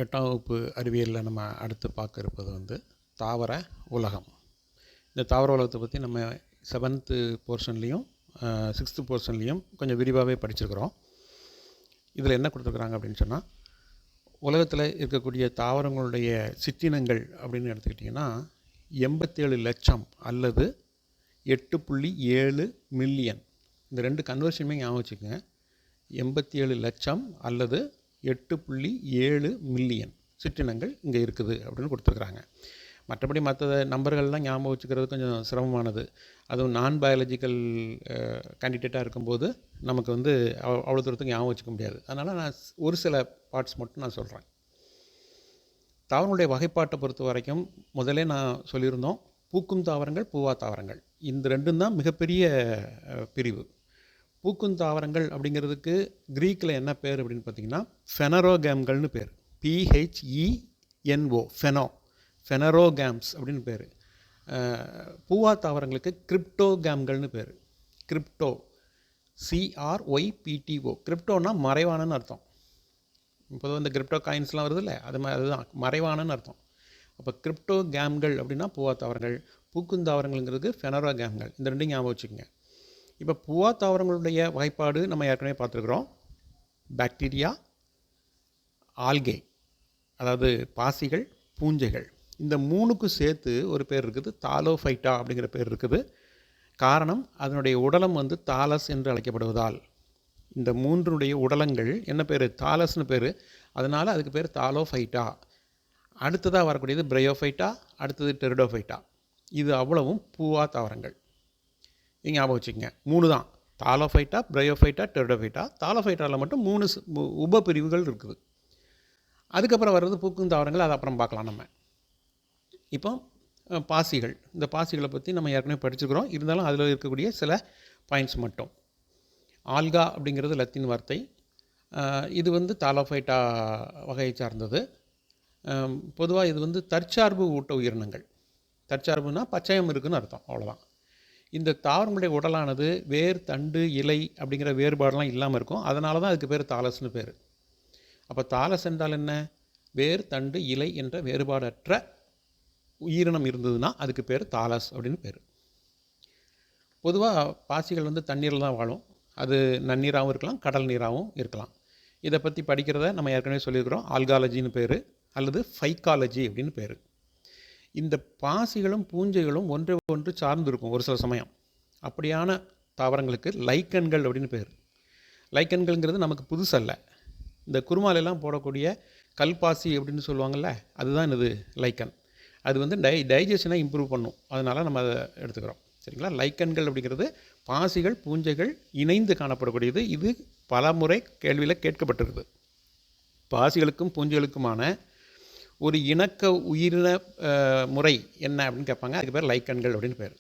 8ஆம் வகுப்பு அறிவியலில் நம்ம அடுத்து பார்க்க இருப்பது தாவர உலகம். இந்த தாவர உலகத்தை பற்றி நம்ம 7th போர்ஷன்லேயும் 6th போர்ஷன்லேயும் கொஞ்சம் விரிவாகவே படிச்சிருக்கிறோம். இதில் என்ன கொடுத்துருக்குறாங்க அப்படின்னு சொன்னால், உலகத்தில் இருக்கக்கூடிய தாவரங்களுடைய சிற்றினங்கள் அப்படின்னு எடுத்துக்கிட்டிங்கன்னா 87 லட்சம் அல்லது 8.7 மில்லியன். இந்த ரெண்டு கன்வர்ஷனுமே ஞாபகம் வச்சுக்கோங்க. 87 லட்சம் அல்லது 8.7 மில்லியன் சிற்றினங்கள் இங்கே இருக்குது அப்படின்னு கொடுத்துருக்குறாங்க. மற்றபடி மற்ற நம்பர்கள்லாம் ஞாபகம் வச்சுக்கிறது கொஞ்சம் சிரமமானது. அதுவும் நான் பயாலஜிக்கல் கேண்டிடேட்டாக இருக்கும்போது நமக்கு அவ்வளோ தூரத்துக்கு ஞாபகம் வச்சுக்க முடியாது. அதனால் நான் ஒரு சில பார்ட்ஸ் மட்டும் நான் சொல்கிறேன். தாவரங்களுடைய வகைப்பாட்டை பொறுத்த வரைக்கும் முதலே நான் சொல்லியிருந்தோம், பூக்கும் தாவரங்கள், பூவா தாவரங்கள், இந்த ரெண்டும் தான் மிகப்பெரிய பிரிவு. பூக்கும் தாவரங்கள் அப்படிங்கிறதுக்கு க்ரீக்கில் என்ன பேர் அப்படின்னு பார்த்தீங்கன்னா ஃபெனரோகேம்கள்னு பேர். PHENO, ஃபெனரோகேம்ஸ் அப்படின்னு பேர். பூவா தாவரங்களுக்கு கிரிப்டோகேம்கள்னு பேர். Crypto, CRYPTO. கிரிப்டோனா மறைவானன்னு அர்த்தம். இப்போது இந்த கிரிப்டோ காயின்ஸ்லாம் வருது இல்லை, அது மாதிரி அதுதான் மறைவானன்னு அர்த்தம். அப்போ கிரிப்டோகேம்கள் அப்படின்னா பூவா தாவரங்கள், பூக்கும் தாவரங்கள்ங்கிறது ஃபெனரோகேம்கள். இந்த ரெண்டையும் ஞாபகம் வச்சுக்கோங்க. இப்போ பூவா தாவரங்களுடைய வகைப்பாடு நம்ம ஏற்கனவே பார்த்துருக்குறோம். பாக்டீரியா, ஆல்கே, அதாவது பாசிகள், பூஞ்சைகள், இந்த மூணுக்கும் சேர்த்து ஒரு பேர் இருக்குது, தாலோஃபைட்டா அப்படிங்கிற பேர் இருக்குது. காரணம், அதனுடைய உடலம் தாலஸ் என்று அழைக்கப்படுவதால். இந்த மூன்றுடைய உடலங்கள் என்ன பேர்? தாலஸ்னு பேர். அதனால் அதுக்கு பேர் தாலோஃபைட்டா. அடுத்ததாக வரக்கூடியது பிரையோஃபைட்டா, அடுத்தது டெரிடோஃபைட்டா. இது அவ்வளவும் பூவா தாவரங்கள். நீங்கள் ஞாபகம் வச்சுக்கோங்க, 3 தான்: தாலோஃபைட்டா, பிரையோஃபைட்டா, டெரிடோஃபைட்டா. தாலோஃபைட்டாவில் மட்டும் 3 உபப்பிரிவுகள் இருக்குது. அதுக்கப்புறம் வர்றது பூக்கும் தாவரங்கள், அதை அப்புறம் பார்க்கலாம் நம்ம. இப்போ பாசிகள், இந்த பாசிகளை பற்றி நம்ம ஏற்கனவே படிச்சுக்கிறோம். இருந்தாலும் அதில் இருக்கக்கூடிய சில பாயிண்ட்ஸ் மட்டும். ஆல்கா அப்படிங்கிறது லத்தீன் வார்த்தை. இது தாலோஃபைட்டா வகையை சார்ந்தது. பொதுவாக இது தற்சார்பு ஊட்ட உயிரினங்கள். தற்சார்புனா பச்சையம் இருக்குதுன்னு அர்த்தம், அவ்வளோதான். இந்த தாவரங்களுடைய உடலானது வேர், தண்டு, இலை அப்படிங்கிற வேறுபாடெலாம் இல்லாமல் இருக்கும். அதனால தான் அதுக்கு பேர் தாலஸ்னு பேர். அப்போ தாலஸ் என்றால் என்ன? வேர், தண்டு, இலை என்ற வேறுபாடற்ற உயிரினம் இருந்ததுன்னா அதுக்கு பேர் தாலஸ் அப்படின்னு பேர். பொதுவாக பாசிகள் தண்ணீரில் தான் வாழும். அது நன்னீராகவும் இருக்கலாம், கடல் நீராகவும் இருக்கலாம். இதை பற்றி படிக்கிறத நம்ம ஏற்கனவே சொல்லியிருக்கிறோம். ஆல்காலஜின்னு பேர், அல்லது ஃபைக்காலஜி அப்படின்னு பேர். இந்த பாசிகளும் பூஞ்சைகளும் ஒன்றை ஒன்று சார்ந்திருக்கும் ஒரு சில சமயம். அப்படியான தாவரங்களுக்கு லைக்கன்கள் அப்படின்னு பேர். லைக்கன்கள்ங்கிறது நமக்கு புதுசல்ல. இந்த குருமாலெல்லாம் போடக்கூடிய கல்பாசி அப்படின்னு சொல்லுவாங்கள்ல, அதுதான் இது லைக்கன். அது டைஜஷனை இம்ப்ரூவ் பண்ணும். அதனால் நம்ம அதை எடுத்துக்கிறோம். சரிங்களா? லைக்கன்கள் அப்படிங்கிறது பாசிகள், பூஞ்சைகள் இணைந்து காணப்படக்கூடியது. இது பல முறை கேள்வியில் கேட்கப்பட்டிருக்குது. பாசிகளுக்கும் பூஞ்சைகளுக்குமான ஒரு இணக்க உயிரின முறை என்ன அப்படின்னு கேட்பாங்க. அதுக்கு பேர் லைக்கன்கள் அப்படின்னு பேர்.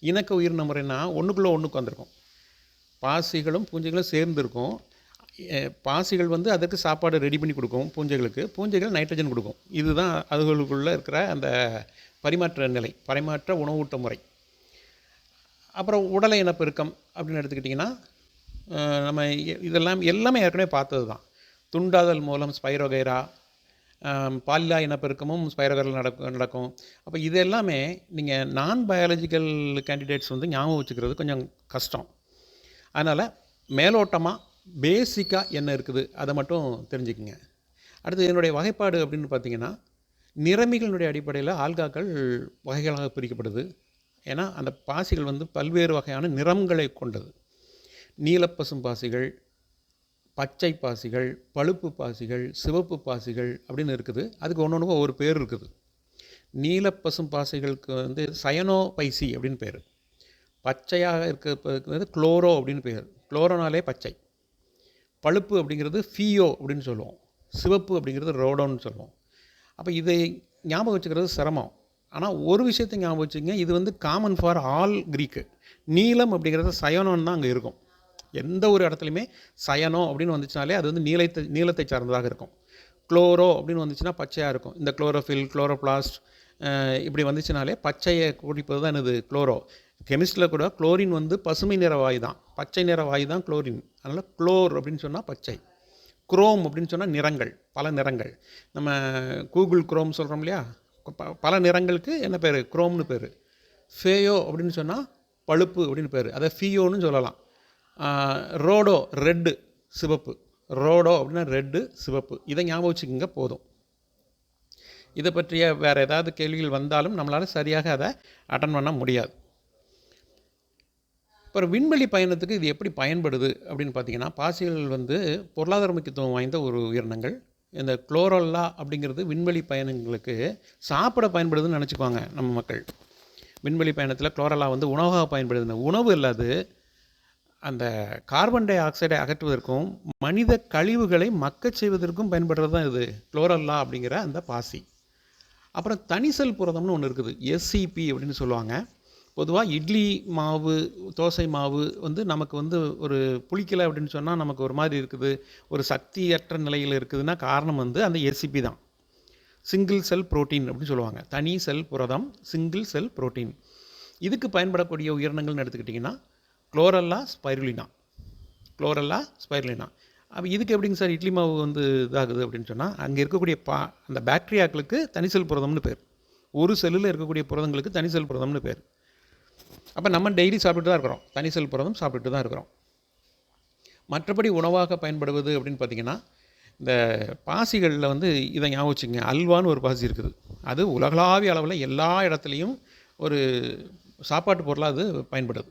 இணக்க உயிரின முறைன்னா ஒன்றுக்குள்ளே ஒன்றுக்கு வந்திருக்கும். பாசிகளும் பூஞ்சைகளும் சேர்ந்துருக்கும். பாசிகள் அதற்கு சாப்பாடு ரெடி பண்ணி கொடுக்கும் பூஞ்சைகளுக்கு, பூஞ்சைகள் நைட்ரஜன் கொடுக்கும். இதுதான் அதுகளுக்குள்ளே இருக்கிற அந்த பரிமாற்ற நிலை, பரிமாற்ற உணவூட்ட முறை. அப்புறம் உடலை இனப்பெருக்கம் அப்படின்னு எடுத்துக்கிட்டிங்கன்னா, நம்ம இதெல்லாம் எல்லாமே ஏற்கனவே பார்த்தது தான். துண்டாதல் மூலம் ஸ்பைரோகைரா, பாலிலா இனப்பெருக்கமும் ஸ்பைரோகைரா நடக்கும். அப்போ இது எல்லாமே நீங்கள் நான் பயாலஜிக்கல் கேண்டிடேட்ஸ் ஞாபகம் வச்சுக்கிறது கொஞ்சம் கஷ்டம். அதனால் மேலோட்டமாக பேசிக்காக என்ன இருக்குது அதை மட்டும் தெரிஞ்சுக்குங்க. அடுத்து இதனுடைய வகைப்பாடு அப்படின்னு பார்த்தீங்கன்னா, நிறமிகளினுடைய அடிப்படையில் ஆல்காக்கள் வகைகளாக பிரிக்கப்படுது. ஏன்னா அந்த பாசிகள் பல்வேறு வகையான நிறங்களை கொண்டது. நீலப்பசும் பாசிகள், பச்சை பாசிகள், பழுப்பு பாசிகள், சிவப்பு பாசிகள் அப்படின்னு இருக்குது. அதுக்கு ஒன்று ஒவ்வொரு பேர் இருக்குது. நீலப்பசும் பாசிகளுக்கு சயனோபைசி அப்படின்னு பேர். பச்சையாக இருக்கிறது குளோரோ அப்படின்னு பேர். குளோரோனாலே பச்சை. பழுப்பு அப்படிங்கிறது ஃபியோ அப்படின்னு சொல்லுவோம். சிவப்பு அப்படிங்கிறது ரோடோன்னு சொல்லுவோம். அப்போ இதை ஞாபகம் வச்சுக்கிறது சிரமம். ஆனால் ஒரு விஷயத்தை ஞாபகம் வச்சுங்க, இது காமன் ஃபார் ஆல் க்ரீக்கு. நீலம் அப்படிங்கிறது சயனோன்னு தான் அங்கே இருக்கும். எந்த ஒரு இடத்துலையுமே சயனோ அப்படின்னு வந்துச்சுனாலே அது நீலத்தை சார்ந்ததாக இருக்கும். குளோரோ அப்படின்னு வந்துச்சுன்னா பச்சையாக இருக்கும். இந்த குளோரோஃபில், குளோரோபிளாஸ்ட் இப்படி வந்துச்சுனாலே பச்சையை குடிப்பது தான் என்னது? குளோரோ. கெமிஸ்ட்ரியில் கூட குளோரின் பசுமை நிற வாயு தான், பச்சை நிற வாயு தான் குளோரின். அதனால் குளோர் அப்படின்னு சொன்னால் பச்சை. குரோம் அப்படின்னு சொன்னால் நிறங்கள், பல நிறங்கள். நம்ம கூகுள் குரோம் சொல்கிறோம் இல்லையா, பல நிறங்களுக்கு என்ன பேர்? குரோம்னு பேர். ஃபேயோ அப்படின்னு சொன்னால் பழுப்பு அப்படின்னு பேர், அதை ஃபியோன்னு சொல்லலாம். ரோடோ ரெட்டு சிவப்பு, ரோடோ அப்படின்னா ரெட்டு சிவப்பு. இதை ஞாபகம் வச்சுக்கோங்க போதும். இதை பற்றிய வேறு ஏதாவது கேள்விகள் வந்தாலும் நம்மளால் சரியாக அதை அட்டன் பண்ண முடியாது. அப்புறம் விண்வெளி பயணத்துக்கு இது எப்படி பயன்படுது அப்படின்னு பார்த்தீங்கன்னா, பாசிகள் வந்து பொருளாதார முக்கியத்துவம் வாய்ந்த ஒரு உயிரினங்கள். இந்த குளோரல்லா அப்படிங்கிறது விண்வெளி பயணங்களுக்கு சாப்பிட பயன்படுதுன்னு நினச்சிக்குவாங்க நம்ம மக்கள். விண்வெளி பயணத்தில் குளோரல்லா வந்து உணவாக பயன்படுதுன்னு. உணவு இல்லாது அந்த கார்பன் டை ஆக்சைடை அகற்றுவதற்கும் மனித கழிவுகளை மக்கச் செய்வதற்கும் பயன்படுறது தான் இது குளோரல்லா அப்படிங்கிற அந்த பாசி. அப்புறம் தனிசெல் புரதம்னு ஒன்று இருக்குது, எஸ்சிபி அப்படின்னு சொல்லுவாங்க. பொதுவாக இட்லி மாவு, தோசை மாவு வந்து நமக்கு வந்து ஒரு புளிக்கலை அப்படின்னு சொன்னால் நமக்கு ஒரு மாதிரி இருக்குது, ஒரு சக்தியற்ற நிலையில் இருக்குதுன்னா காரணம் வந்து அந்த எஸ்சிபி தான். சிங்கிள் செல் புரோட்டீன் அப்படின்னு சொல்லுவாங்க. தனி செல் புரதம், சிங்கிள் செல் புரோட்டீன். இதுக்கு பயன்படக்கூடிய உயிரினங்கள்னு எடுத்துக்கிட்டிங்கன்னா குளோரல்லா ஸ்பைருலினா. Chlorella spirulina. அப்போ இதுக்கு எப்படிங்க சார் இட்லி மாவு வந்து இதாகுது அப்படின்னு சொன்னால், அங்கே இருக்கக்கூடிய அந்த பாக்டீரியாக்களுக்கு தனிசெல் புரதம்னு பேர். ஒரு செல்லில் இருக்கக்கூடிய புரதங்களுக்கு தனிசெல் புரதம்னு பேர். அப்போ நம்ம டெய்லி சாப்பிட்டு தான் இருக்கிறோம், தனிசெல் புரதம் சாப்பிட்டு தான் இருக்கிறோம். மற்றபடி உணவாக பயன்படுவது அப்படின்னு பார்த்திங்கன்னா, இந்த பாசிகளில் வந்து இதை ஞாபகம் வச்சுங்க, அல்வான்னு ஒரு பாசி இருக்குது. அது உலகளாவிய அளவில் எல்லா இடத்துலையும் ஒரு சாப்பாட்டு பொருளாக அது பயன்படுது.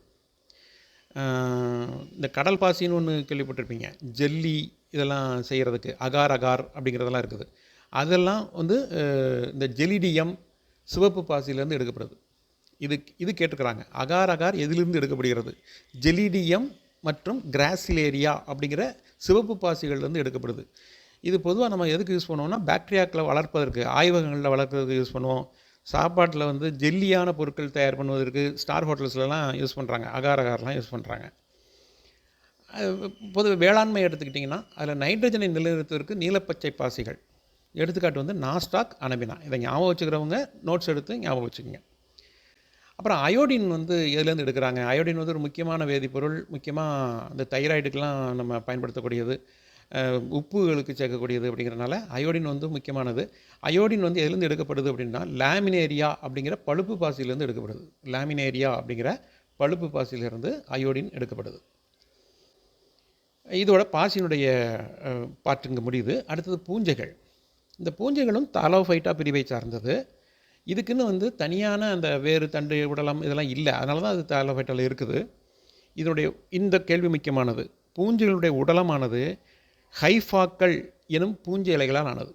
இந்த கடல் பாசின்னு ஒன்று கேள்விப்பட்டிருப்பீங்க, ஜெல்லி இதெல்லாம் செய்கிறதுக்கு அகார் அகார் அப்படிங்கிறதெல்லாம் இருக்குது. அதெல்லாம் வந்து இந்த ஜெலிடியம் சிவப்பு பாசியிலேருந்து எடுக்கப்படுது. இது கேட்டுக்கிறாங்க. அகார் அகார் எதிலிருந்து எடுக்கப்படுகிறது? ஜெலிடியம் மற்றும் கிராசிலேரியா அப்படிங்கிற சிவப்பு பாசிகள்லேருந்து எடுக்கப்படுது. இது பொதுவாக நம்ம எதுக்கு யூஸ் பண்ணுவோம்னா, பாக்டீரியாக்களை வளர்ப்பதற்கு, ஆய்வகங்களில் வளர்க்குறதுக்கு யூஸ் பண்ணுவோம். சாப்பாட்டில் வந்து ஜெல்லியான பொருட்கள் தயார் பண்ணுவதற்கு ஸ்டார் ஹோட்டல்ஸ்லாம் யூஸ் பண்ணுறாங்க, அகார் அகார்லாம் யூஸ் பண்ணுறாங்க. பொதுவாக வேளாண்மை எடுத்துக்கிட்டிங்கன்னா அதில் நைட்ரஜனை நிலைநிறுத்துவதற்கு நீலப்பச்சை பாசிகள். எடுத்துக்காட்டு வந்து நாஸ்டாக், அனபினா. இதை ஞாபகம் வச்சுக்கிறவங்க நோட்ஸ் எடுத்து ஞாபகம் வச்சுக்கோங்க. அப்புறம் அயோடின் வந்து எதுலேருந்து எடுக்கிறாங்க? அயோடின் வந்து ஒரு முக்கியமான வேதிப்பொருள், முக்கியமாக இந்த தைராய்டுக்கெலாம் நம்ம பயன்படுத்தக்கூடியது, உப்புகளுக்கு சேர்க்கக்கூடியது. அப்படிங்கிறனால அயோடின் வந்து முக்கியமானது. அயோடின் வந்து எதுலேருந்து எடுக்கப்படுது அப்படின்னா, லேமினேரியா அப்படிங்கிற பழுப்பு பாசியிலேருந்து எடுக்கப்படுது. லேமினேரியா அப்படிங்கிற பழுப்பு பாசியிலிருந்து அயோடின் எடுக்கப்படுது. இதோட பாசியினுடைய பாட்டுங்க முடியுது. அடுத்தது பூஞ்சைகள். இந்த பூஞ்சைகளும் தாலோஃபைட்டா பிரிவை சார்ந்தது. இதுக்குன்னு வந்து தனியான அந்த வேறு தண்டு உடலம் இதெல்லாம் இல்லை, அதனால தான் அது தாலோஃபைட்டாவில் இருக்குது. இதனுடைய இந்த கேள்வி முக்கியமானது. பூஞ்சைகளுடைய உடலமானது ஹைஃபாக்கள் எனும் பூஞ்சை இலைகளால் ஆனது.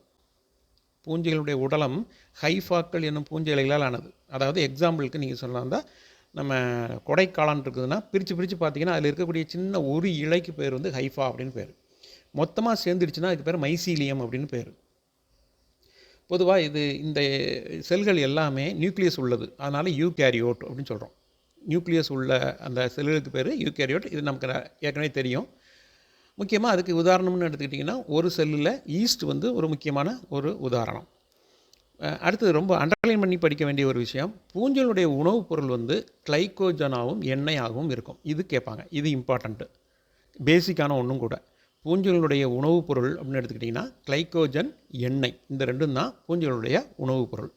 பூஞ்சைகளுடைய உடலம் ஹைஃபாக்கள் எனும் பூஞ்சை இலைகளால் ஆனது. அதாவது எக்ஸாம்பிளுக்கு நீங்கள் சொல்லலாம், தான் நம்ம கொடைக்காளான் இருக்குதுன்னா பிரித்து பார்த்தீங்கன்னா அதில் இருக்கக்கூடிய சின்ன ஒரு இலைக்கு பேர் வந்து ஹைஃபா அப்படின்னு பேர். மொத்தமாக சேர்ந்துடுச்சுன்னா அதுக்கு பேர் மைசீலியம் அப்படின்னு பேர். பொதுவாக இந்த செல்கள் எல்லாமே நியூக்ளியஸ் உள்ளது, அதனால் யூகேரியோட் அப்படின்னு சொல்கிறோம். நியூக்ளியஸ் உள்ள அந்த செல்களுக்கு பேர் யூகேரியோட். இது நமக்கு ஏற்கனவே தெரியும். முக்கியமாக அதுக்கு உதாரணம்னு எடுத்துக்கிட்டிங்கன்னா, ஒரு செல்லில் ஈஸ்ட் வந்து ஒரு முக்கியமான ஒரு உதாரணம். அடுத்தது ரொம்ப அண்டர்லைன் பண்ணி படிக்க வேண்டிய ஒரு விஷயம், பூஞ்சலுடைய உணவுப் பொருள் வந்து கிளைக்கோஜனாகவும் எண்ணெயாகவும் இருக்கும். இது கேட்பாங்க, இது இம்பார்ட்டண்ட்டு, பேசிக்கான ஒன்றும் கூட. பூஞ்சலுடைய உணவுப் பொருள் அப்படின்னு எடுத்துக்கிட்டிங்கன்னா கிளைக்கோஜன், எண்ணெய், இந்த ரெண்டும் தான் பூஞ்சலுடைய உணவுப் பொருள்.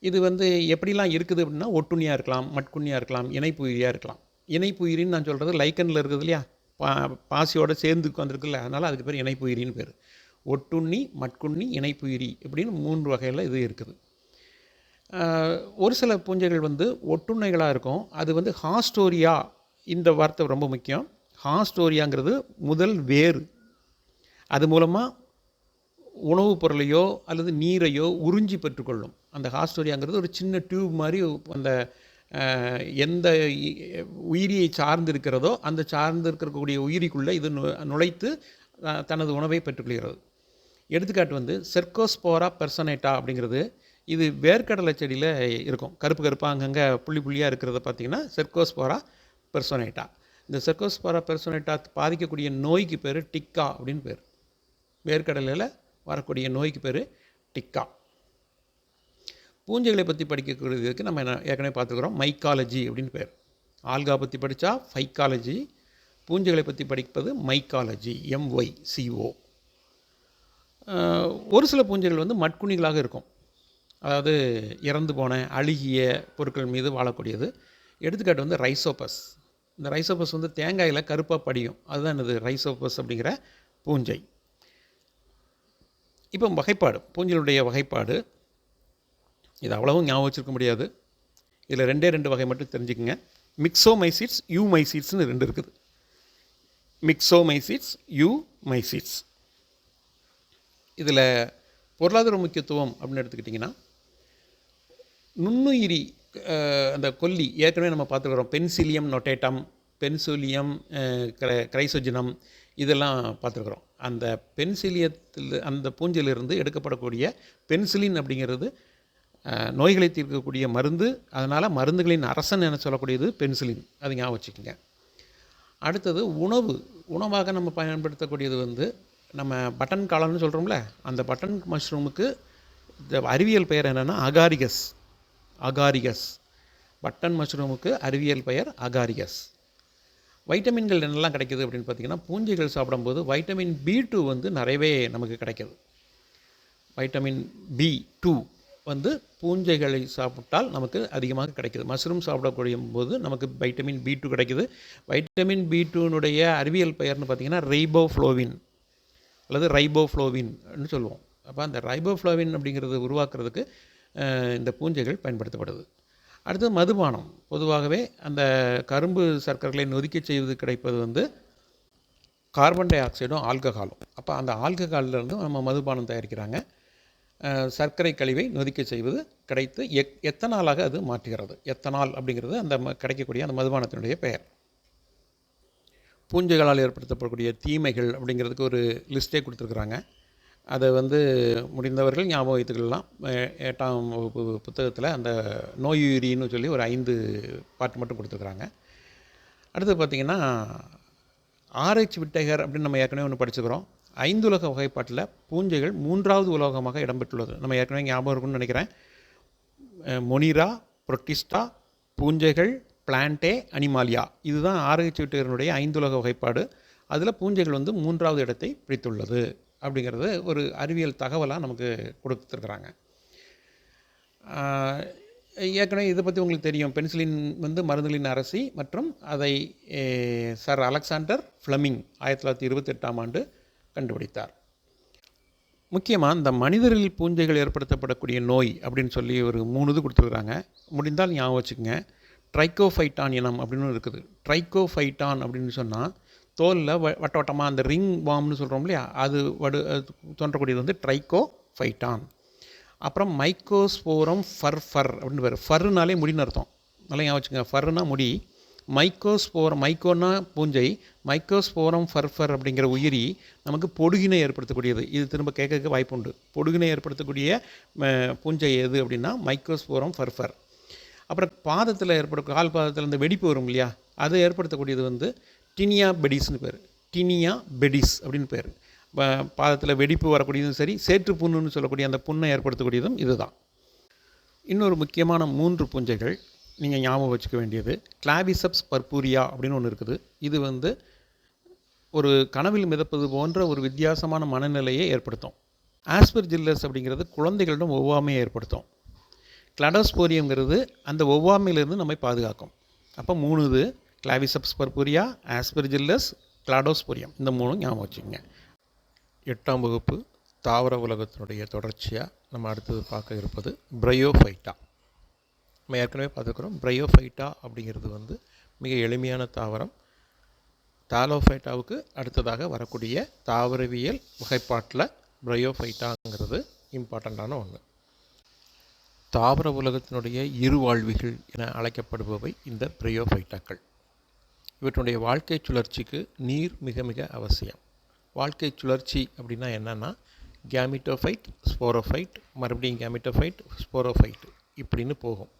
இது வந்து எப்படிலாம் இருக்குது அப்படின்னா, ஒட்டுண்ணியாக இருக்கலாம், மட்குண்ணியாக இருக்கலாம், இணைப்புயிரியாக இருக்கலாம். இணைப்புயிரின்னு நான் சொல்கிறது லைக்கனில் இருக்குது இல்லையா, பாசியோடு சேர்ந்து வந்திருக்குல்ல, அதனால் அதுக்கு பேர் இணைப்புயிரின்னு பேர். ஒட்டுண்ணி, மட்குண்ணி, இணைப்புயிரி இப்படின்னு 3 வகையில் இது இருக்குது. ஒரு சில பூஞ்சைகள் வந்து ஒட்டுண்ணைகளாக இருக்கும். அது வந்து ஹாஸ்டோரியா, இந்த வார்த்தை ரொம்ப முக்கியம். ஹாஸ்டோரியாங்கிறது முதல் வேறு. அது மூலமாக உணவுப் பொருளையோ அல்லது நீரையோ உறிஞ்சி பெற்றுக்கொள்ளும். அந்த ஹாஸ்டோரியாங்கிறது ஒரு சின்ன டியூப் மாதிரி அந்த எந்த உயிரியை சார்ந்து இருக்கிறதோ அந்த சார்ந்து இருக்கக்கூடிய உயிரிக்குள்ளே இது நுழைத்து தனது உணவை பெற்றுக்கொள்கிறது. எடுத்துக்காட்டு வந்து செர்கோஸ்போரா பெர்சனேட்டா அப்படிங்கிறது. இது வேர்க்கடலை செடியில் இருக்கும், கருப்பு கருப்பாக அங்கங்கே புள்ளி புள்ளியாக இருக்கிறத பார்த்திங்கன்னா செர்கோஸ்போரா பெர்சனேட்டா. இந்த செர்கோஸ்போரா பெர்சனேட்டா பாதிக்கக்கூடிய நோய்க்கு பேர் டிக்கா அப்படின்னு பேர். வேர்க்கடலையில் வரக்கூடிய நோய்க்கு பேர் டிக்கா. பூஞ்சைகளை பற்றி படிக்கக்கூடியதுக்கு நம்ம ஏற்கனவே பார்த்துக்கிறோம், மைக்காலஜி அப்படின்னு பேர். ஆல்கா பற்றி படித்தா ஃபைக்காலஜி, பூஞ்சைகளை பற்றி படிப்பது மைக்காலஜி, MYCO. ஒரு சில பூஞ்சைகள் வந்து மட்குணிகளாக இருக்கும். அதாவது இறந்து போன அழுகிய பொருட்கள் மீது வாழக்கூடியது. எடுத்துக்காட்டு வந்து ரைசோபஸ். இந்த ரைசோபஸ் வந்து தேங்காயில் கருப்பாக படியும். அதுதான் இது ரைசோபஸ் அப்படிங்கிற பூஞ்சை. இப்போ வகைப்பாடு, பூஞ்சைகளுடைய வகைப்பாடு இது அவ்வளவும் ஞாபகம் வச்சுருக்க முடியாது. இதில் 2 வகை மட்டும் தெரிஞ்சுக்கங்க. மிக்ஸோமைசிட்ஸ், யூமைசிட்ஸ்னு 2 இருக்குது. மிக்ஸோமைசிட்ஸ், யூமைசிட்ஸ். இதில் பொருளாதார முக்கியத்துவம் அப்படின்னு எடுத்துக்கிட்டிங்கன்னா, நுண்ணுயிரி அந்த கொல்லி ஏற்கனவே நம்ம பார்த்துக்கிறோம். பென்சிலியம் நொட்டேட்டம், பென்சிலியம் கிரைசோஜினம் இதெல்லாம் பார்த்துருக்குறோம். அந்த பென்சிலியத்தில் அந்த பூஞ்சையிலிருந்து எடுக்கப்படக்கூடிய பென்சிலின் அப்படிங்கிறது நோய்களை தீர்க்கக்கூடிய மருந்து. அதனால் மருந்துகளின் அரசன் என சொல்லக்கூடியது பென்சிலின். அது ஞாபகம் வச்சுக்கோங்க. அடுத்தது உணவாக நம்ம பயன்படுத்தக்கூடியது வந்து நம்ம பட்டன் காளான்னு சொல்கிறோம்ல, அந்த பட்டன் மஷ்ரூமுக்கு அறிவியல் பெயர் என்னென்னா அகாரிகஸ். பட்டன் மஷ்ரூமுக்கு அறிவியல் பெயர் அகாரிகஸ். வைட்டமின்கள் என்னெல்லாம் கிடைக்குது அப்படின்னு பார்த்திங்கன்னா, பூஞ்சைகள் சாப்பிடும்போது வைட்டமின் B2 வந்து நிறையவே நமக்கு கிடைக்கிது. வைட்டமின் B2 வந்து பூஞ்சைகளை சாப்பிட்டால் நமக்கு அதிகமாக கிடைக்கிது. மஷ்ரூம் சாப்பிடக்கூடிய போது நமக்கு வைட்டமின் B2 கிடைக்கிது. வைட்டமின் B2னுடைய அறிவியல் பெயர்னு பார்த்திங்கன்னா ரைபோஃப்ளோவின் அல்லது ரைபோஃப்ளோவின்னு சொல்லுவோம். அப்போ அந்த ரைபோஃப்ளோவின் அப்படிங்கிறது உருவாக்குறதுக்கு இந்த பூஞ்சைகள் பயன்படுத்தப்படுது. அடுத்தது மதுபானம். பொதுவாகவே அந்த கரும்பு சர்க்கரைகளை நொதிக்க செய்வது கிடைப்பது வந்து கார்பன் டை ஆக்சைடும் ஆல்கஹாலும். அப்போ அந்த ஆல்கஹாலிலிருந்து நம்ம மதுபானம் தயாரிக்கிறாங்க. சர்க்கரை கழிவை நொதிக்க செய்வது கிடைத்து எத்தனாலாக அது மாற்றுகிறது. எத்தனால் அப்படிங்கிறது அந்த கிடைக்கக்கூடிய அந்த மதுபானத்தினுடைய பெயர். பூஞ்சைகளால் ஏற்படுத்தப்படக்கூடிய தீமைகள் அப்படிங்கிறதுக்கு ஒரு லிஸ்ட்டே கொடுத்துருக்குறாங்க. அதை வந்து முடிந்தவர்கள் ஞாபகம் வைத்துக்கலாம். 8ஆம் வகுப்பு புத்தகத்தில் அந்த நோயுயிரின்னு சொல்லி ஒரு 5 பாட்டு மட்டும் கொடுத்துருக்குறாங்க. அடுத்து பார்த்திங்கன்னா RH விட்டைகர் அப்படின்னு நம்ம ஏற்கனவே ஒன்று படிச்சுக்கிறோம். 5 உலக வகைப்பாட்டில் பூஞ்சைகள் 3வது உலகமாக இடம்பெற்றுள்ளது. நம்ம ஏற்கனவே ஞாபகம் இருக்குன்னு நினைக்கிறேன். மொனிரா, புரோட்டிஸ்டா, பூஞ்சைகள், பிளான்டே, அனிமாலியா. இதுதான் RH விட்டைகரனுடைய 5 உலக வகைப்பாடு. அதில் பூஞ்சைகள் வந்து 3வது இடத்தை பிடித்துள்ளது அப்படிங்கிறது ஒரு அறிவியல் தகவலாக நமக்கு கொடுத்துருக்குறாங்க. ஏற்கனவே இதை பற்றி உங்களுக்கு தெரியும். பென்சிலின் வந்து மருந்துகளின் அரசி மற்றும் அதை சர் அலெக்சாண்டர் ஃப்ளெமிங் 1928ஆம் ஆண்டு கண்டுபிடித்தார். முக்கியமாக இந்த மனிதரில் பூஞ்சைகள் ஏற்படுத்தப்படக்கூடிய நோய் அப்படின்னு சொல்லி ஒரு 3 இது கொடுத்துருக்குறாங்க. முடிந்தால் ஞாபகம் வச்சுக்கோங்க. ட்ரைகோஃபைட்டான் இனம் அப்படின்னு இருக்குது. ட்ரைகோஃபைட்டான் அப்படின்னு சொன்னால் தோலில் வட்டமாக அந்த ரிங் வாம்னு சொல்கிறோம் இல்லையா, அது தோன்றக்கூடியது வந்து ட்ரைகோஃபைட்டான். அப்புறம் மைக்கோஸ்போரம் ஃபர் அப்படின்னு பேர். ஃபர்னாலே முடின்னு அர்த்தம். நல்லா ஞாபகம் வச்சுக்கோங்க. ஃபர்னா முடி. மைக்கோனா பூஞ்சை. மைக்கோஸ்போரம் ஃபர் அப்படிங்கிற உயிரி நமக்கு பொடுகினை ஏற்படுத்தக்கூடியது. இது திரும்ப கேட்க வாய்ப்பு உண்டு. பொடுகினை ஏற்படுத்தக்கூடிய பூஞ்சை எது அப்படின்னா மைக்கோஸ்போரம் ஃபர். அப்புறம் பாதத்தில் கால் பாதத்தில் இந்த வெடிப்பு வரும் இல்லையா, அதை ஏற்படுத்தக்கூடியது வந்து டினியா பெடிஸ்னு பேர். டினியா பெடிஸ் அப்படின்னு பேர். பாதத்தில் வெடிப்பு வரக்கூடியதும் சரி, சேற்று புண்ணுன்னு சொல்லக்கூடிய அந்த புண்ணை ஏற்படுத்தக்கூடியதும் இதுதான். இன்னொரு முக்கியமான 3 பூஞ்சைகள் நீங்கள் ஞாபகம் வச்சுக்க வேண்டியது. கிளாவிசப்ஸ் பர்பூரியா அப்படின்னு ஒன்று இருக்குது. இது வந்து ஒரு கனவில் மிதப்பது போன்ற ஒரு வித்தியாசமான மனநிலையை ஏற்படுத்தும். ஆஸ்பெர்ஜில்லஸ் அப்படிங்கிறது குழந்தைகளிடம் ஒவ்வாமையை ஏற்படுத்தும். கிளாடோஸ்போரியம்ங்கிறது அந்த ஒவ்வாமையிலிருந்து நம்மை பாதுகாக்கும். அப்போ 3 இது: கிளாவிசப்ஸ் பர்பூரியா, ஆஸ்பெர்ஜில்லஸ், கிளாடோஸ்போரியம். இந்த 3 ஞாபகம் வச்சுக்கோங்க. 8ஆம் வகுப்பு தாவர உலகத்தினுடைய தொடர்ச்சியாக நம்ம அடுத்தது பார்க்க இருப்பது பிரையோஃபைட்டா. நம்ம ஏற்கனவே பார்த்துக்கிறோம். பிரையோஃபைட்டா அப்படிங்கிறது வந்து மிக எளிமையான தாவரம். தாலோஃபைட்டாவுக்கு அடுத்ததாக வரக்கூடிய தாவரவியல் வகைப்பாட்டில் பிரையோஃபைட்டாங்கிறது இம்பார்ட்டண்ட்டான ஒன்று. தாவர உலகத்தினுடைய இருவாழ்விகள் என அழைக்கப்படுபவை இந்த பிரையோஃபைட்டாக்கள். இவற்றுடைய வாழ்க்கை சுழற்சிக்கு நீர் மிக மிக அவசியம். வாழ்க்கை சுழற்சி அப்படின்னா என்னென்னா, கேமிட்டோஃபைட், ஸ்போரோஃபைட், மறுபடியும் கேமிட்டோஃபைட், ஸ்போரோஃபைட் இப்படின்னு போகும்.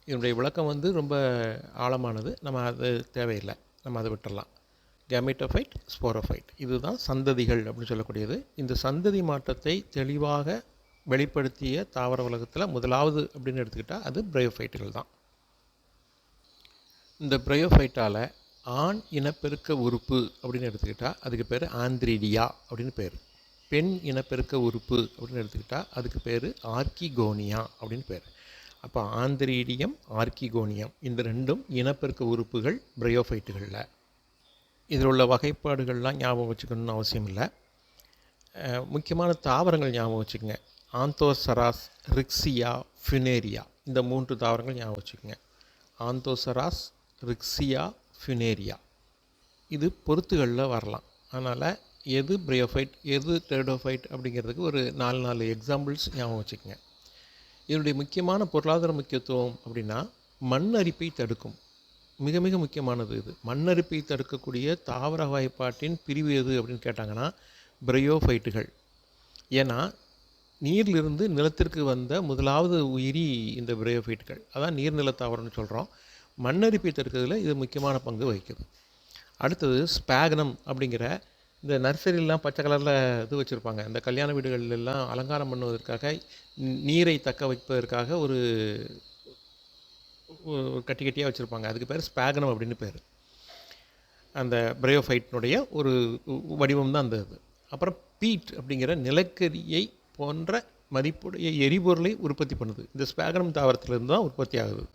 இதனுடைய விளக்கம் வந்து ரொம்ப ஆழமானது. நம்ம அது தேவையில்லை, நம்ம அதை விட்டுடலாம். கேமிட்டோஃபைட், ஸ்போரோஃபைட் இதுதான் சந்ததிகள் அப்படின்னு சொல்லக்கூடியது. இந்த சந்ததி மாற்றத்தை தெளிவாக வெளிப்படுத்திய தாவர உலகத்தில் முதலாவது அப்படின்னு எடுத்துக்கிட்டால் அது பிரையோஃபைட்டுகள் தான். இந்த பிரையோஃபைட்டால் ஆண் இனப்பெருக்க உறுப்பு அப்படின்னு எடுத்துக்கிட்டால் அதுக்கு பேர் ஆந்திரிடியா அப்படின்னு பேர். பெண் இனப்பெருக்க உறுப்பு அப்படின்னு எடுத்துக்கிட்டால் அதுக்கு பேர் ஆர்கிகோனியா அப்படின்னு பேர். அப்போ ஆந்திரீடியம், ஆர்கிகோனியம் இந்த ரெண்டும் இனப்பெருக்க உறுப்புகள் பிரையோஃபைட்டுகளில். இதில் உள்ள வகைப்பாடுகள்லாம் ஞாபகம் வச்சுக்கணும்னு அவசியம் இல்லை. முக்கியமான தாவரங்கள் ஞாபகம் வச்சுக்கோங்க. ஆந்தோசராஸ், ரிக்ஸியா, ஃபினேரியா இந்த 3 தாவரங்கள் ஞாபகம் வச்சுக்கோங்க. ஆந்தோசராஸ், ரிக்ஸியா, ஃபினேரியா இது பொறுத்துகளில் வரலாம். அதனால் எது பிரையோஃபைட் எது டெரிடோஃபைட் அப்படிங்கிறதுக்கு ஒரு 4 எக்ஸாம்பிள்ஸ் ஞாபகம் வச்சுக்கோங்க. இதனுடைய முக்கியமான பொருளாதார முக்கியத்துவம் அப்படின்னா மண் அரிப்பை தடுக்கும். மிக மிக முக்கியமானது இது. மண் அரிப்பை தடுக்கக்கூடிய தாவர வகைப்பாட்டின் பிரிவு எது அப்படின்னு கேட்டாங்கன்னா பிரையோஃபைட்டுகள். ஏன்னா நீரிலிருந்து நிலத்திற்கு வந்த முதலாவது உயிரி இந்த பிரையோஃபைட்டுகள். அதான் நீர்நில தாவரம்னு சொல்கிறோம். மண் அரிப்பை தடுக்கிறதுல இது முக்கியமான பங்கு வகிக்குது. அடுத்தது ஸ்பாகனம் அப்படிங்கிற இந்த நர்சரிலாம் பச்சை கலரில் இது வச்சுருப்பாங்க. இந்த கல்யாண வீடுகளெல்லாம் அலங்காரம் பண்ணுவதற்காக நீரை தக்க வைப்பதற்காக ஒரு கட்டி கட்டியாக வச்சுருப்பாங்க. அதுக்கு பேர் ஸ்பாகனம் அப்படின்னு பேர். அந்த பிரையோஃபைட்டினுடைய ஒரு வடிவம் தான் அந்த இது. அப்புறம் பீட் அப்படிங்கிற நிலக்கரியை போன்ற மதிப்புடைய எரிபொருளை உற்பத்தி பண்ணுது. இந்த ஸ்பாகனம் தாவரத்திலிருந்து தான் உற்பத்தி ஆகுது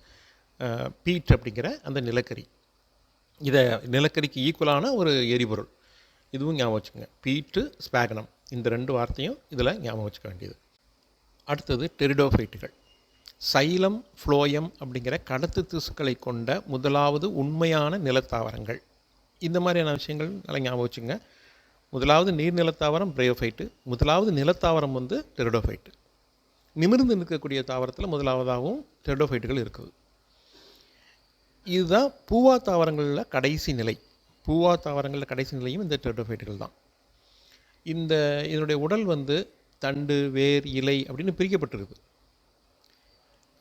பீட் அப்படிங்கிற அந்த நிலக்கரி. இதை நிலக்கரிக்கு ஈக்குவலான ஒரு எரிபொருள். இதுவும் ஞாபகம் வச்சுக்கோங்க. பீட்டு, ஸ்பாகனம் இந்த 2 வார்த்தையும் இதில் ஞாபகம் வச்சுக்க வேண்டியது. அடுத்தது டெரிடோஃபைட்டுகள். சைலம், ஃப்ளோயம் அப்படிங்கிற கடத்து திசுக்களை கொண்ட முதலாவது உண்மையான நிலத்தாவரங்கள். இந்த மாதிரியான விஷயங்கள் நல்லா ஞாபகம் வச்சுங்க. முதலாவது நீர்நிலத்தாவரம் பிரையோஃபைட்டு, முதலாவது நிலத்தாவரம் வந்து டெரிடோஃபைட்டு. நிமிர்ந்து நிற்கக்கூடிய தாவரத்தில் முதலாவதாகவும் டெரிடோஃபைட்டுகள் இருக்குது. இதுதான் பூவா தாவரங்களில் கடைசி நிலை. பூவா தாவரங்களில் கடைசி நிலையும் இந்த டெரிடோஃபைட்டுகள் தான். இதனுடைய உடல் வந்து தண்டு, வேர், இலை அப்படின்னு பிரிக்கப்பட்டிருக்குது.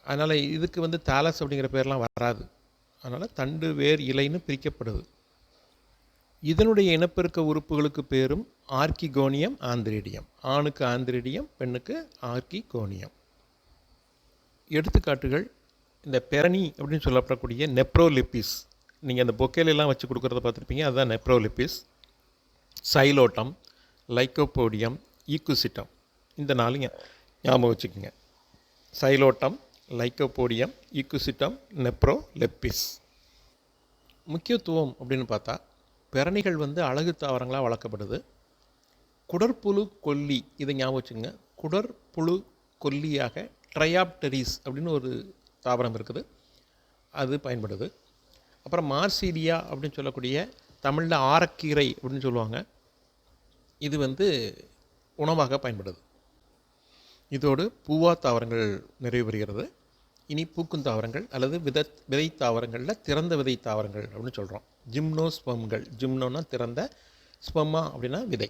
அதனால் இதுக்கு வந்து தாலஸ் அப்படிங்கிற பேர்லாம் வராது. அதனால் தண்டு, வேர், இலைன்னு பிரிக்கப்படுது. இதனுடைய இனப்பெருக்க உறுப்புகளுக்கு பேரும் ஆர்கிகோனியம், ஆந்திரீடியம். ஆணுக்கு ஆந்திரீடியம், பெண்ணுக்கு ஆர்கிகோனியம். எடுத்துக்காட்டுகள் இந்த பெரணி அப்படின்னு சொல்லப்படக்கூடிய நெப்ரோலிப்பிஸ். நீங்கள் அந்த பொக்கேலெல்லாம் வச்சு கொடுக்குறத பார்த்துருப்பீங்க. அதுதான் நெப்ரோலிப்பிஸ். சைலோட்டம், லைக்கோபோடியம், ஈக்குசிட்டம் இந்த 4 ஞாபகம் வச்சுக்கோங்க. Psilotum, lycopodium, ஈக்குசிட்டம், நெப்ரோலிப்பிஸ். முக்கியத்துவம் அப்படின்னு பார்த்தா பெரணிகள் வந்து அழகு தாவரங்களாக வளர்க்கப்படுது. குடற்புழு கொல்லி இதை ஞாபகம் வச்சுங்க. குடற்புழு கொல்லியாக ட்ரையாப்டெரிஸ் அப்படின்னு ஒரு தாவரம் இருக்குது, அது பயன்படுது. அப்புறம் மார்சீலியா அப்படின்னு சொல்லக்கூடிய தமிழில் ஆரக்கீரை அப்படின்னு சொல்லுவாங்க, இது வந்து உணவாக பயன்படுது. இதோடு பூவா தாவரங்கள் நிறைவு பெறுகிறது. இனி பூக்கும் தாவரங்கள் அல்லது விதை தாவரங்களில் திறந்த விதை தாவரங்கள் அப்படின்னு சொல்கிறோம். ஜிம்னோஸ்பம்கள். ஜிம்னோன்னா திறந்த, ஸ்பம்மா அப்படின்னா விதை.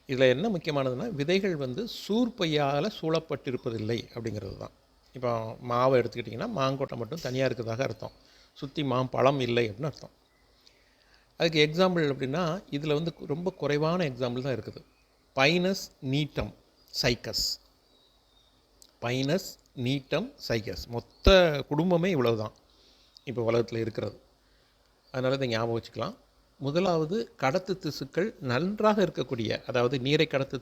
இதில் என்ன முக்கியமானதுன்னா விதைகள் வந்து சூர்பையால் சூழப்பட்டிருப்பதில்லை அப்படிங்கிறது தான். இப்போ மாவை எடுத்துக்கிட்டிங்கன்னா மாங்கொட்டை மட்டும் தனியாக இருக்கிறதாக அர்த்தம். சுற்றி மாம்பழம் இல்லை அப்படின்னு அர்த்தம். அதுக்கு எக்ஸாம்பிள் அப்படின்னா இதில் வந்து ரொம்ப குறைவான எக்ஸாம்பிள் தான் இருக்குது. Pinus Gnetum Cycas. Pinus Gnetum Cycas மொத்த குடும்பமே இவ்வளவு தான் இப்போ உலகத்தில் இருக்கிறது. அதனால் இதை ஞாபகம் வச்சுக்கலாம். முதலாவது கடத்து திசுக்கள் நன்றாக இருக்கக்கூடிய, அதாவது நீரை கடத்து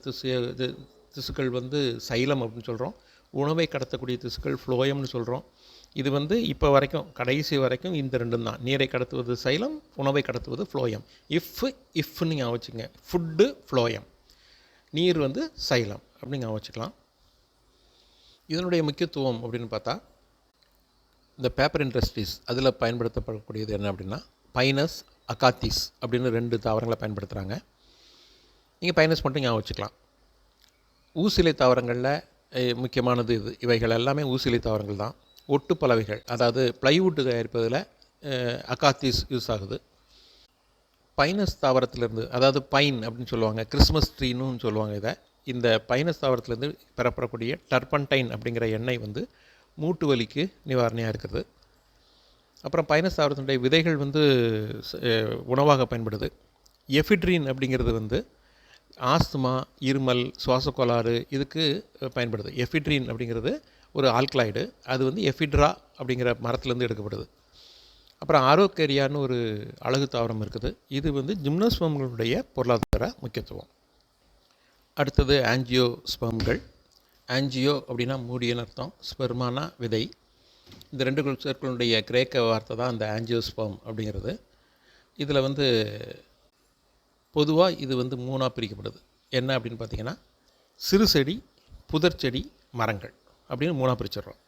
திசுக்கள் வந்து சைலம் அப்படின்னு சொல்கிறோம். உணவை கடத்தக்கூடிய திசுக்கள் ஃப்ளோயம்னு சொல்கிறோம். இது வந்து இப்போ வரைக்கும் கடைசி வரைக்கும் இந்த 2 தான். நீரை கடத்துவது சைலம், உணவை கடத்துவது ஃப்ளோயம். இஃப்னு ஞாபகம் வச்சுங்க. ஃபுட்டு ஃப்ளோயம், நீர் வந்து சைலம் அப்படின்னு ஞாபகம் வச்சுக்கலாம். இதனுடைய முக்கியத்துவம் அப்படின்னு பார்த்தா இந்த பேப்பர் இண்டஸ்ட்ரீஸ் அதில் பயன்படுத்தப்படக்கூடியது என்ன அப்படின்னா பைனஸ், அகாத்திஸ் அப்படின்னு 2 தாவரங்களை பயன்படுத்துகிறாங்க. நீங்கள் பைனஸ் மட்டும் ஞாபகம் வச்சுக்கலாம். ஊசிலை தாவரங்களில் முக்கியமானது இது. இவைகள் எல்லாமே ஊசிலை தாவரங்கள் தான். ஒட்டு பலவைகள், அதாவது பிளைவுட்டு தயாரிப்பதில் அகாத்திஸ் யூஸ் ஆகுது. பைனஸ் தாவரத்திலேருந்து, அதாவது பைன் அப்படின்னு சொல்லுவாங்க, கிறிஸ்மஸ் ட்ரீன்னு சொல்லுவாங்க இதை. இந்த பைனஸ் தாவரத்திலேருந்து பெறப்படக்கூடிய டர்பன்டைன் அப்படிங்கிற எண்ணெய் வந்து மூட்டு வலிக்கு நிவாரணியாக இருக்குது. அப்புறம் பைனஸ் தாவரத்தினுடைய விதைகள் வந்து உணவாக பயன்படுது. எஃபிட்ரின் அப்படிங்கிறது வந்து ஆஸ்துமா, இருமல், சுவாச கோளாறு இதுக்கு பயன்படுது. எஃபிட்ரின் அப்படிங்கிறது ஒரு ஆல்கலாய்டு. அது வந்து எஃபிட்ரா அப்படிங்கிற மரத்துலேருந்து எடுக்கப்படுது. அப்புறம் ஆரோக்கேரியான்னு ஒரு அழகு தாவரம் இருக்குது. இது வந்து ஜிம்னோஸ்பம்களுடைய பொருளாதார முக்கியத்துவம். அடுத்தது ஆஞ்சியோஸ்பெர்ம்கள். ஆஞ்சியோ அப்படின்னா மூடியன்னு அர்த்தம், ஸ்பெர்மானா விதை. இந்த ரெண்டு சொற்களுடைய கிரேக்க வார்த்தை தான் இந்த ஆஞ்சியோஸ்பெர்ம் அப்படிங்கிறது. இதில் வந்து பொதுவாக இது வந்து மூணாக பிரிக்கப்படுது. என்ன அப்படின்னு பார்த்தீங்கன்னா, சிறு செடி, புதர் செடி, மரங்கள் அப்படின்னு மூணாக பிரிச்சிடுறோம்.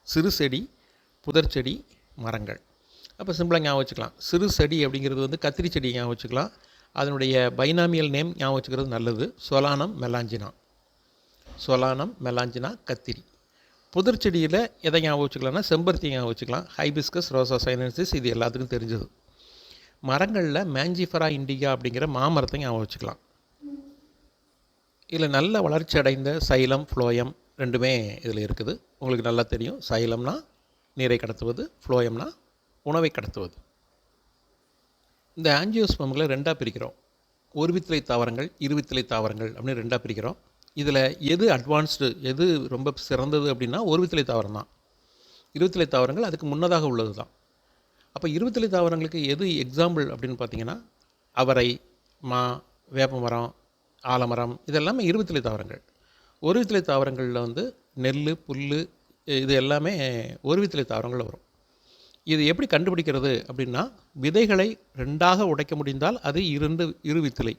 சிறு செடி, புதர் செடி, மரங்கள். அப்போ சிம்பிளாக ஞாபகம் வச்சுக்கலாம். சிறு செடி அப்படிங்கிறது வந்து கத்திரி செடி ஞாபகம் வச்சுக்கலாம். அதனுடைய பைனாமியல் நேம் ஞாபகம் வச்சுக்கிறது நல்லது. சொலானம் மெலாஞ்சினா. சொலானம் மெலாஞ்சினா கத்திரி. புதர் செடியில் எதை ஞாபகம் வச்சுக்கலாம்னா செம்பருத்தி ஞாபகம் வச்சுக்கலாம். ஹைபிஸ்கஸ், ரோசா சைனன்சிஸ், இது எல்லாத்துக்கும் தெரிஞ்சது. மரங்களில் மேஞ்சிஃபரா இண்டிகா அப்படிங்கிற மாமரத்தை ஞாபகம் வச்சுக்கலாம். இதில் நல்ல வளர்ச்சி அடைந்த சைலம், ஃப்ளோயம் ரெண்டுமே இதில் இருக்குது. உங்களுக்கு நல்லா தெரியும். சைலம்னா நீரை கடத்துவது, ஃப்ளோயம்னா உணவை கடத்துவது. இந்த ஆஞ்சியோஸ்பெர்ம்களை ரெண்டாக பிரிக்கிறோம். ஒருவித்திலை தாவரங்கள், இருவித்திலை தாவரங்கள் அப்படின்னு ரெண்டாக பிரிக்கிறோம். இதில் எது அட்வான்ஸ்டு, எது ரொம்ப சிறந்தது அப்படின்னா ஒருவித்திலை தாவரம் தான். இருவித்திலை தாவரங்கள் அதுக்கு முன்னதாக உள்ளது தான். அப்போ இருவித்திலை தாவரங்களுக்கு எது எக்ஸாம்பிள் அப்படின்னு பார்த்தீங்கன்னா, அவரை, மா, வேப்பமரம், ஆலமரம், இதெல்லாமே இருவித்திலை தாவரங்கள். ஒருவித்திலை தாவரங்களில் வந்து நெல், புல், இது எல்லாமே ஒருவித்திலை தாவரங்களில் வரும். இது எப்படி கண்டுபிடிக்கிறது அப்படின்னா, விதைகளை ரெண்டாக உடைக்க முடிந்தால் அது இருவித்திலை.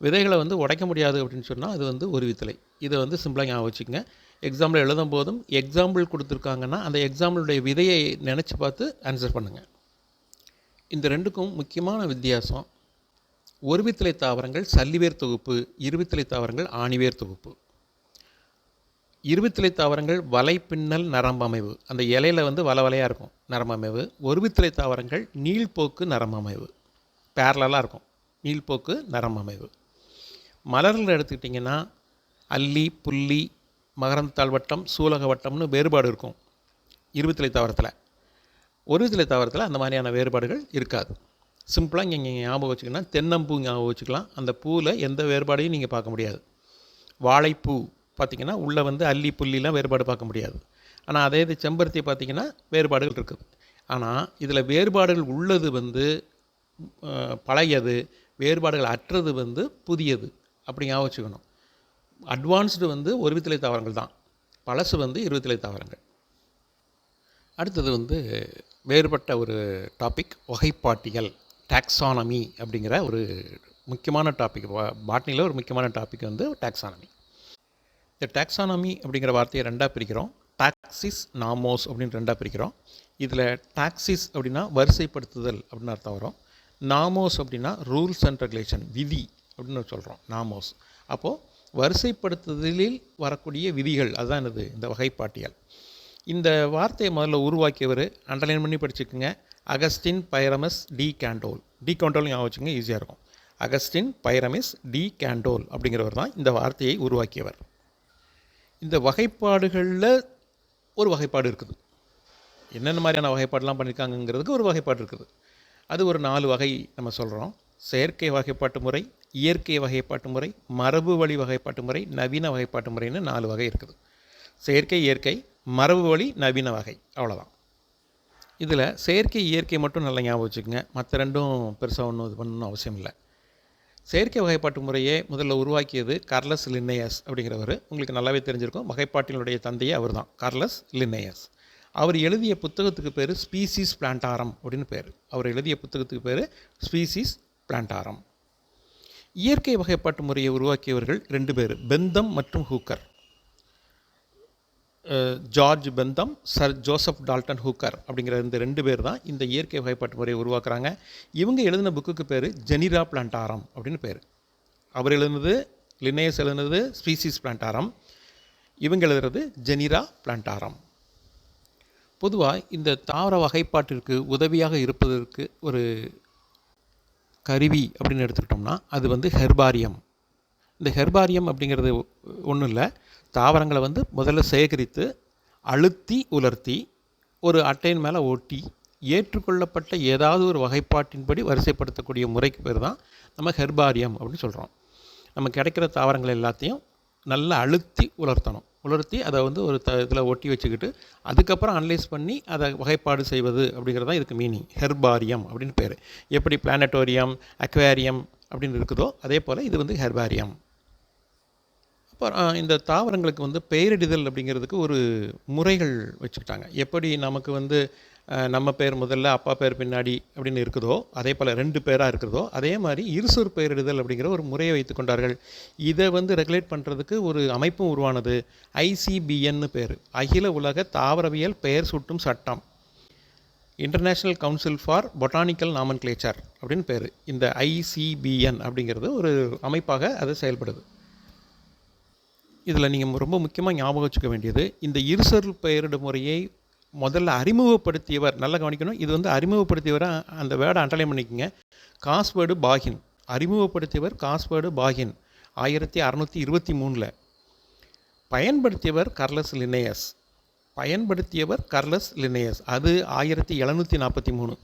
விதைகளை வந்து உடைக்க முடியாது அப்படின்னு சொன்னால் அது வந்து ஒருவித்திலை. இதை வந்து சிம்பிளாக ஞாபகம் வச்சுக்கோங்க. எக்ஸாம்பிள் எழுதும் போதும் எக்ஸாம்பிள் கொடுத்துருக்காங்கன்னா அந்த எக்ஸாம்பிளுடைய விதையை நினச்சி பார்த்து ஆன்சர் பண்ணுங்கள். இந்த ரெண்டுக்கும் முக்கியமான வித்தியாசம், ஒருவித்திலை தாவரங்கள் சல்லிவேர் தொகுப்பு, இருவித்திலை தாவரங்கள் ஆணிவேர் தொகுப்பு. இருவித்திலை தாவரங்கள் வலைப்பின்னல் நரம்பமைவு, அந்த இலையில் வந்து வலையாக இருக்கும் நரம்பமைவு. ஒருவித்திலை தாவரங்கள் நீள்போக்கு நரம்பமைவு, பேரலாக இருக்கும் நீள்போக்கு நரம்பமைவு. மலர்கள் எடுத்துக்கிட்டிங்கன்னா அல்லி, புள்ளி, மகரந்தாள் வட்டம், சூலக வட்டம்னு வேறுபாடு இருக்கும் இருவித்திலை தாவரத்தில். ஒருவித்திலை தாவரத்தில் அந்த மாதிரியான வேறுபாடுகள் இருக்காது. சிம்பிளாக இங்கே ஞாபகம் வச்சுக்கன்னா தென்னம்பூ ஞாபகம் வச்சுக்கலாம். அந்த பூவில் எந்த வேறுபாடையும் நீங்கள் பார்க்க முடியாது. வாழைப்பூ பார்த்திங்கன்னா உள்ளே வந்து அல்லி, புள்ளிலாம் வேறுபாடு பார்க்க முடியாது. ஆனால் அதே இது செம்பருத்தி பார்த்திங்கன்னா வேறுபாடுகள் இருக்குது. ஆனால் இதில் வேறுபாடுகள் உள்ளது வந்து பழையது, வேறுபாடுகள் அற்றது வந்து புதியது. அப்படி ஞாபகம் வச்சுக்கணும். அட்வான்ஸ்டு வந்து ஒருவித்திலை தாவரங்கள் தான், பழசு வந்து இருவித்திலை தாவரங்கள். அடுத்தது வந்து வேறுபட்ட ஒரு டாபிக், வகைப்பாட்டியல், டாக்ஸானமி அப்படிங்கிற ஒரு முக்கியமான டாபிக். பாட்னியில் ஒரு முக்கியமான டாபிக் வந்து டாக்ஸானமி. இந்த டாக்ஸானமி அப்படிங்கிற வார்த்தையை ரெண்டாக பிரிக்கிறோம். டாக்சிஸ், நாமோஸ் அப்படின்னு ரெண்டாக பிரிக்கிறோம். இதில் டாக்சிஸ் அப்படின்னா வரிசைப்படுத்துதல் அப்படின்னு அர்த்தம் வரும். நாமோஸ் அப்படின்னா ரூல்ஸ் அண்ட் ரெகுலேஷன், விதி அப்படின்னு சொல்கிறோம் நாமோஸ். அப்போது வரிசைப்படுத்துதலில் வரக்கூடிய விதிகள், அதுதான் என்னது இந்த வகைப்பாட்டியல். இந்த வார்த்தையை முதல்ல உருவாக்கியவர் அண்டர்லைன் பண்ணி படிச்சுக்கோங்க, Augustin Pyramus de Candolle. De Candolle ஞாபகம் வச்சுங்க, ஈஸியாக இருக்கும். அகஸ்டின் பைரமிஸ் டி கேண்டோல் அப்படிங்கிறவர் தான் இந்த வார்த்தையை உருவாக்கியவர். இந்த வகைப்பாடுகளில் ஒரு வகைப்பாடு இருக்குது. என்னென்ன மாதிரியான வகைப்பாடுலாம் பண்ணியிருக்காங்கங்கிறதுக்கு ஒரு வகைப்பாடு இருக்குது. அது ஒரு 4 வகை நம்ம சொல்கிறோம். செயற்கை வகைப்பாட்டு முறை, இயற்கை வகைப்பாட்டு முறை, மரபு வழி வகைப்பாட்டு முறை, நவீன வகைப்பாட்டு முறைன்னு 4 வகை இருக்குது. செயற்கை, இயற்கை, மரபு வழி, நவீன வகை, அவ்வளோதான். இதில் செயற்கை, இயற்கை மட்டும் நல்லா ஞாபகம் வச்சுக்கோங்க. மற்ற ரெண்டும் பெருசாக ஒன்றும் இது பண்ணணும்னு அவசியம் இல்லை. செயற்கை வகைப்பாட்டு முறையை முதல்ல உருவாக்கியது கார்லஸ் லின்னேயஸ் அப்படிங்கிறவர். உங்களுக்கு நல்லாவே தெரிஞ்சிருக்கும், வகைப்பாட்டினுடைய தந்தையே அவர் தான், கார்லஸ் லின்னேயஸ். அவர் எழுதிய புத்தகத்துக்கு பேர் ஸ்பீசிஸ் பிளான்டாரம் அப்படின்னு பேர். அவர் எழுதிய புத்தகத்துக்கு பேர் ஸ்பீசிஸ் பிளான்டாரம். இயற்கை வகைப்பாட்டு முறையை உருவாக்கியவர்கள் 2 பேர், பெந்தம் மற்றும் Hooker. George Bentham, sir Joseph Dalton Hooker அப்படிங்கிற இந்த 2 பேர் தான் இந்த இயற்கை வகைப்பாட்டு முறையை உருவாக்குறாங்க. இவங்க எழுதின புக்குக்கு பேர் ஜெனிரா பிளான்டாரம் அப்படின்னு பேர். அவர் எழுதுனது, லின்னேயஸ் எழுதுனது ஸ்பீசிஸ் பிளான்டாரம், இவங்க எழுதுறது ஜெனிரா பிளான்டாரம். பொதுவாக இந்த தாவர வகைப்பாட்டிற்கு உதவியாக இருப்பதற்கு ஒரு கருவி அப்படின்னு எடுத்துக்கிட்டோம்னா அது வந்து ஹெர்பாரியம். இந்த ஹெர்பாரியம் அப்படிங்கிறது ஒன்றும் இல்லை, தாவரங்களை வந்து முதல்ல சேகரித்து அழுத்தி உலர்த்தி ஒரு அட்டையின் மேலே ஒட்டி ஏற்றுக்கொள்ளப்பட்ட ஏதாவது ஒரு வகைப்பாட்டின்படி வரிசைப்படுத்தக்கூடிய முறைக்கு பேர் தான் நம்ம ஹெர்பாரியம் அப்படின்னு சொல்கிறோம். நம்ம கிடைக்கிற தாவரங்கள் எல்லாத்தையும் நல்லா அழுத்தி உலர்த்தணும். உலர்த்தி அதை வந்து ஒரு இதில் ஒட்டி வச்சுக்கிட்டு அதுக்கப்புறம் அனலைஸ் பண்ணி அதை வகைப்பாடு செய்வது அப்படிங்கிறது தான் இதுக்கு மீனிங். ஹெர்பாரியம் அப்படின்னு பேர். எப்படி பிளானட்டோரியம், அக்வேரியம் அப்படின்னு இருக்குதோ அதே போல் இது வந்து ஹெர்பாரியம். இந்த தாவரங்களுக்கு வந்து பெயரிடுதல் அப்படிங்கிறதுக்கு ஒரு முறைகள் வச்சுக்கிட்டாங்க. எப்படி நமக்கு வந்து நம்ம பேர் முதல்ல, அப்பா பேர் பின்னாடி அப்படின்னு இருக்குதோ, அதே போல் 2 பேராக இருக்கிறதோ, அதே மாதிரி இருசொற் பெயரிடுதல் அப்படிங்கிற ஒரு முறையை வைத்துக் கொண்டார்கள். இதை வந்து ரெகுலேட் பண்ணுறதுக்கு ஒரு அமைப்பும் உருவானது. ஐசிபிஎன்னு பேர், அகில உலக தாவரவியல் பெயர் சூட்டும் சட்டம். International council for botanical nomenclature அப்படின்னு பேர். இந்த ஐசிபிஎன் அப்படிங்கிறது ஒரு அமைப்பாக அது செயல்படுது. இதில் நீங்கள் ரொம்ப முக்கியமாக ஞாபகம் வச்சுக்க வேண்டியது, இந்த இருசொற் பெயரிடும் முறையை முதல்ல அறிமுகப்படுத்தியவர், நல்லா கவனிக்கணும், இது வந்து அறிமுகப்படுத்தியவராக அந்த வேர்டை அண்டர்லைன் பண்ணிக்கோங்க. காஸ்வேர்டு பாகின், அறிமுகப்படுத்தியவர் காஸ்வேர்டு பாகின் 1623. பயன்படுத்தியவர் கர்லஸ் லின்னேயஸ், அது 1743.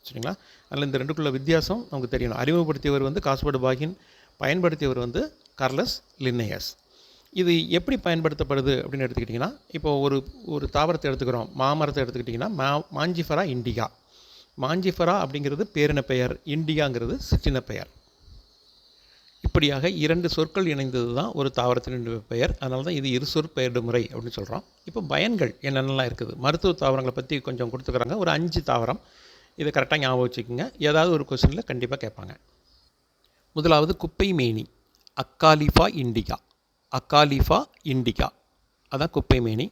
சரிங்களா? அதில் இந்த ரெண்டுக்குள்ள வித்தியாசம் நமக்கு தெரியணும். அறிமுகப்படுத்தியவர் வந்து காஸ்வேர்டு பாகின், பயன்படுத்தியவர் வந்து கர்லஸ் லின்னேயஸ். இது எப்படி பயன்படுத்தப்படுது அப்படின்னு எடுத்துக்கிட்டிங்கன்னா, இப்போ ஒரு தாவரத்தை எடுத்துக்கிறோம், மாமரத்தை எடுத்துக்கிட்டிங்கன்னா மாஞ்சிஃபரா இண்டிகா. மாஞ்சிஃபரா அப்படிங்கிறது பேரின பெயர், இண்டிகாங்கிறது சிற்றின பெயர். இப்படியாக 2 சொற்கள் இணைந்தது தான் ஒரு தாவரத்தின் பெயர். அதனால தான் இது இருசொற் பெயரிடும் முறை அப்படின்னு சொல்கிறோம். இப்போ பயன்கள் என்னென்னலாம் இருக்குது, மருத்துவ தாவரங்களை பற்றி கொஞ்சம் கொடுத்துக்கிறாங்க. ஒரு 5 தாவரம், இதை கரெக்டாக ஞாபகம் வச்சுக்கோங்க. ஏதாவது ஒரு கொஸ்டினில் கண்டிப்பாக கேட்பாங்க. முதலாவது குப்பை மேனி, அக்காலிஃபா இண்டிகா, அதான் குப்பை மேனி.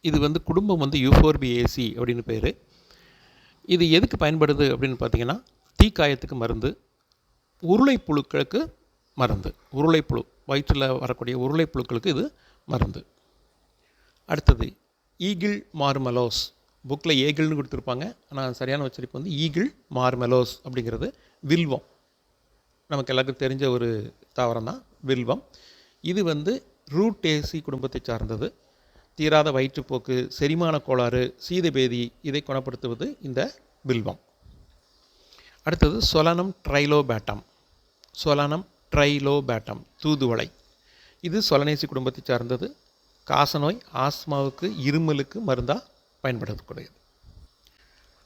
இது வந்து குடும்பம் வந்து யூஃபோர்பியேசி அப்படின்னு பேர். இது எதுக்கு பயன்படுது அப்படின்னு பார்த்தீங்கன்னா, தீக்காயத்துக்கு மருந்து, உருளைப்புழுக்களுக்கு மருந்து. உருளைப்புழு, வயிற்றில் வரக்கூடிய உருளைப்புழுக்களுக்கு இது மருந்து. அடுத்தது ஈகிள் மார்மெலோஸ். புக்கில் ஏகிள்னு கொடுத்துருப்பாங்க, ஆனால் சரியான உச்சரிப்பு வந்து ஈகிள் மார்மெலோஸ் அப்படிங்கிறது வில்வம். நமக்கு எல்லாருக்கும் தெரிஞ்ச ஒரு தாவரம் தான் வில்வம். இது வந்து ரூட்டேசி குடும்பத்தை சார்ந்தது. தீராத வயிற்றுப்போக்கு, செரிமான கோளாறு, சீதபேதி இதை குணப்படுத்துவது இந்த வில்வம். அடுத்தது சொலனம் ட்ரைலோபேட்டம், தூதுவளை. இது சொலனேசி குடும்பத்தை சார்ந்தது. காசநோய், ஆஸ்மாவுக்கு, இருமலுக்கு மருந்தாக பயன்படுத்தக்கூடியது.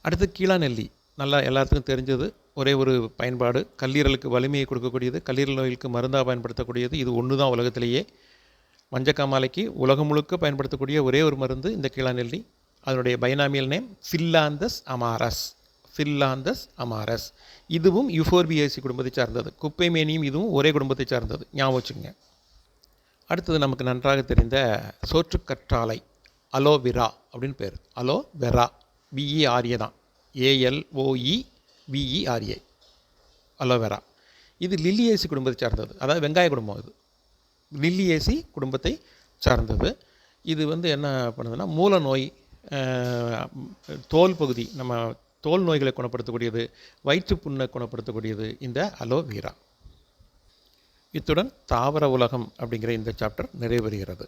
அடுத்து கீழாநெல்லி, நல்லா எல்லாத்துக்கும் தெரிஞ்சது, ஒரே ஒரு பயன்பாடு, கல்லீரலுக்கு வலிமையை கொடுக்கக்கூடியது, கல்லீரல் நோய்களுக்கு மருந்தாக பயன்படுத்தக்கூடியது. இது ஒன்று தான் உலகத்திலேயே. மஞ்சக்காமாலைக்கு உலகம் முழுக்க பயன்படுத்தக்கூடிய ஒரே ஒரு மருந்து இந்த கீழாநெல்லி. அதனுடைய பைனாமியல் நேம் ஃபில்லாந்தஸ் அமாரஸ். இதுவும் யூஃபோர்பியேசி குடும்பத்தை சார்ந்தது. குப்பை மேனியும் இதுவும் ஒரே குடும்பத்தை சார்ந்தது, ஞாபகம் வச்சுக்கோங்க. அடுத்தது நமக்கு நன்றாக தெரிந்த சோற்றுக்கற்றாழை, அலோவெரா அப்படின்னு பேர். அலோவெரா, VERA தான், ALOEVERA, அலோவெரா. இது லில்லியேசி குடும்பத்தை சார்ந்தது, அதாவது வெங்காய குடும்பம். இது லில்லியேசி குடும்பத்தை சார்ந்தது. இது வந்து என்ன பண்ணுதுன்னா, மூல நோய், தோல் பகுதி, நம்ம தோல் நோய்களை குணப்படுத்தக்கூடியது, வயிற்றுப்புண்ணை குணப்படுத்தக்கூடியது இந்த அலோவெரா. இத்துடன் தாவர உலகம் அப்படிங்கிற இந்த சாப்டர் நிறைவேறுகிறது.